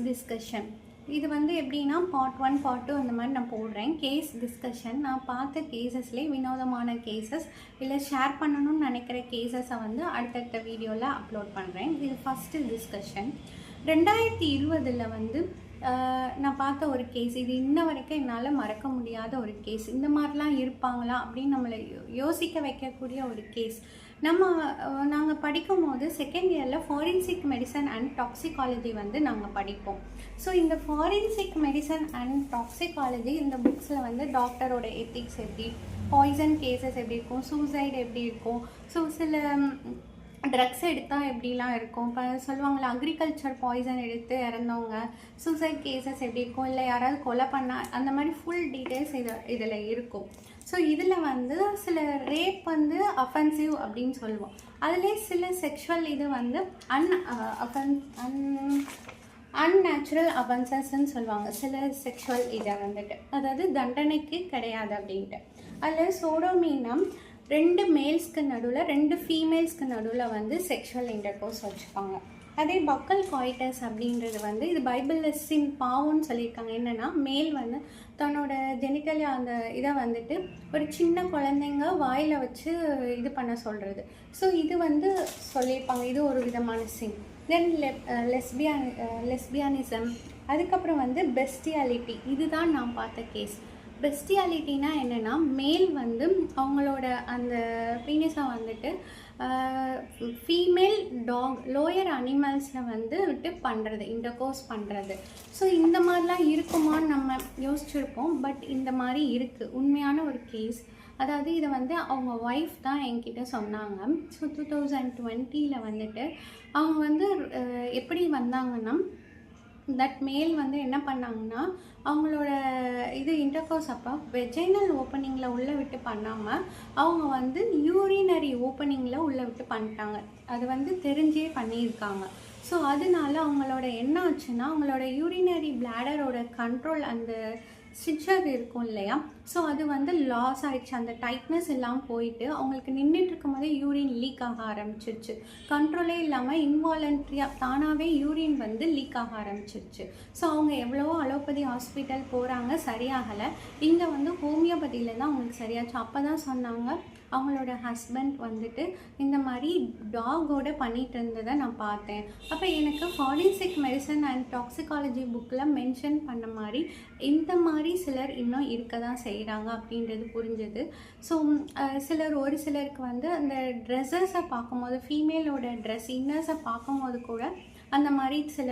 Discussion. இது வந்து எப்படின்னா பார்ட் 1 பார்ட் 2 அந்த மாதிரி நான் போடுறேன். கேஸ் டிஸ்கஷன் நான் பார்த்த கேசஸ்லேயே வினோதமான கேசஸ் இல்லை ஷேர் பண்ணணும்னு நினைக்கிற கேசஸை வந்து அடுத்தடுத்த வீடியோவில் அப்லோட் பண்ணுறேன். இது ஃபஸ்ட்டு டிஸ்கஷன். 2020 வந்து நான் பார்த்த ஒரு கேஸ். இது இன்ன வரைக்கும் என்னால் மறக்க முடியாத ஒரு கேஸ். இந்த மாதிரிலாம் இருப்பாங்களா அப்படின்னு நம்மளை யோசிக்க வைக்கக்கூடிய ஒரு கேஸ். நாங்கள் படிக்கும் போது செகண்ட் இயரில் ஃபாரன்சிக் மெடிசன் அண்ட் டாக்ஸிகாலஜி வந்து நாங்கள் படிப்போம். ஸோ இந்த ஃபாரன்சிக் மெடிசன் அண்ட் டாக்ஸிகாலஜி இந்த புக்ஸில் வந்து டாக்டரோட எத்திக்ஸ் எப்படி, பாய்சன் கேசஸ் எப்படி இருக்கும், சூசைட் எப்படி இருக்கும், ஸோ சில ட்ரக்ஸ் எடுத்தால் எப்படிலாம் இருக்கும், இப்போ சொல்லுவாங்களே அக்ரிகல்ச்சர் பாய்சன் எடுத்து இறந்தவங்க சூசைட் கேசஸ் எப்படி இருக்கும், இல்லை யாராவது கொலை பண்ணால் அந்த மாதிரி ஃபுல் டீட்டெயில்ஸ் இதில் இருக்கும். ஸோ இதில் வந்து சில ரேப் வந்து அஃபென்சிவ் அப்படின்னு சொல்லுவோம். அதுலேயே சில செக்ஷுவல் இது வந்து அன்நேச்சுரல் அஃபென்சஸ்ன்னு சொல்லுவாங்க. சில செக்ஷுவல் இதை வந்துட்டு அதாவது தண்டனைக்கு கிடையாது அப்படின்ட்டு. அதில் சோடோமீனா 2 மேல்ஸ்க்கு நடுவில் 2 ஃபீமேல்ஸ்க்கு நடுவில் வந்து செக்ஷுவல் இன்டர்கோர்ஸ் வச்சுப்பாங்க. அதே பக்கல் காய்டஸ் அப்படின்றது வந்து இது பைபிளில் சின் பாவம்னு சொல்லியிருக்காங்க. என்னென்னா மேல் வந்து தன்னோட ஜெனிட்டலி அந்த இதை வந்துட்டு ஒரு சின்ன குழந்தைங்க வாயில் வச்சு இது பண்ண சொல்கிறது. ஸோ இது வந்து சொல்லியிருப்பாங்க. இது ஒரு விதமான சின். தென் லெஸ்பியானிசம். அதுக்கப்புறம் வந்து பெஸ்டியாலிட்டி. இதுதான் நான் பார்த்த கேஸ். பெஸ்டியாலிட்டினா என்னென்னா மேல் வந்து அவங்களோட அந்த பீனிஸை வந்துட்டு ஃபீமேல் டாக் லோயர் அனிமல்ஸில் வந்து விட்டு பண்ணுறது, இன்டர்கோர்ஸ் பண்ணுறது. ஸோ இந்த மாதிரிலாம் இருக்குமான்னு நம்ம யோசிச்சுருப்போம். பட் இந்த மாதிரி இருக்குது. உண்மையான ஒரு கேஸ். அதாவது இதை வந்து அவங்க ஒய்ஃப் தான் என்கிட்ட சொன்னாங்க. ஸோ 2020 வந்துட்டு அவங்க வந்து எப்படி வந்தாங்கன்னா, தட் மேல் வந்து என்ன பண்ணாங்கன்னா அவங்களோட இது இன்டர்கோர்ஸ் அப்போ வெஜைனல் ஓப்பனிங்கில் உள்ளே விட்டு பண்ணாமல் அவங்க வந்து யூரினரி ஓப்பனிங்கில் உள்ளே விட்டு பண்ணிட்டாங்க. அது வந்து தெரிஞ்சே பண்ணியிருக்காங்க. ஸோ அதனால அவங்களோட என்ன ஆச்சுன்னா அவங்களோட யூரினரி பிளாடரோட கண்ட்ரோல் அந்த ஸ்டிச்சர் இருக்கும் இல்லையா, ஸோ அது வந்து லாஸ் ஆகிடுச்சு. அந்த டைட்னஸ் எல்லாம் போயிட்டு அவங்களுக்கு நின்றுட்டு இருக்கும் போதே யூரின் லீக் ஆக ஆரம்பிச்சிருச்சு. கண்ட்ரோலே இல்லாமல் இன்வாலண்ட்ரியாக தானாகவே யூரின் வந்து லீக் ஆக ஆரம்பிச்சிருச்சு. ஸோ அவங்க எவ்வளவோ அலோபதி ஹாஸ்பிட்டல் போகிறாங்க, சரியாகலை. இங்கே வந்து ஹோமியோபதியில் தான் அவங்களுக்கு சரியாச்சு. அப்போ தான் சொன்னாங்க அவங்களோட ஹஸ்பண்ட் வந்துட்டு இந்த மாதிரி டாகோட பண்ணிட்டு இருந்ததை நான் பார்த்தேன். அப்போ எனக்கு ஃபாரன்சிக் மெடிசன் அண்ட் டாக்ஸிகாலஜி புக்கில் மென்ஷன் பண்ண மாதிரி இந்த மாதிரி சிலர் இன்னும் இருக்க தான் செய்கிறாங்க அப்படின்றது புரிஞ்சுது. ஸோ ஒரு சிலருக்கு வந்து அந்த ட்ரெஸ்ஸஸை பார்க்கும்போது ஃபீமேலோட ட்ரெஸ் இன்னர்ஸை பார்க்கும்போது கூட அந்த மாதிரி சில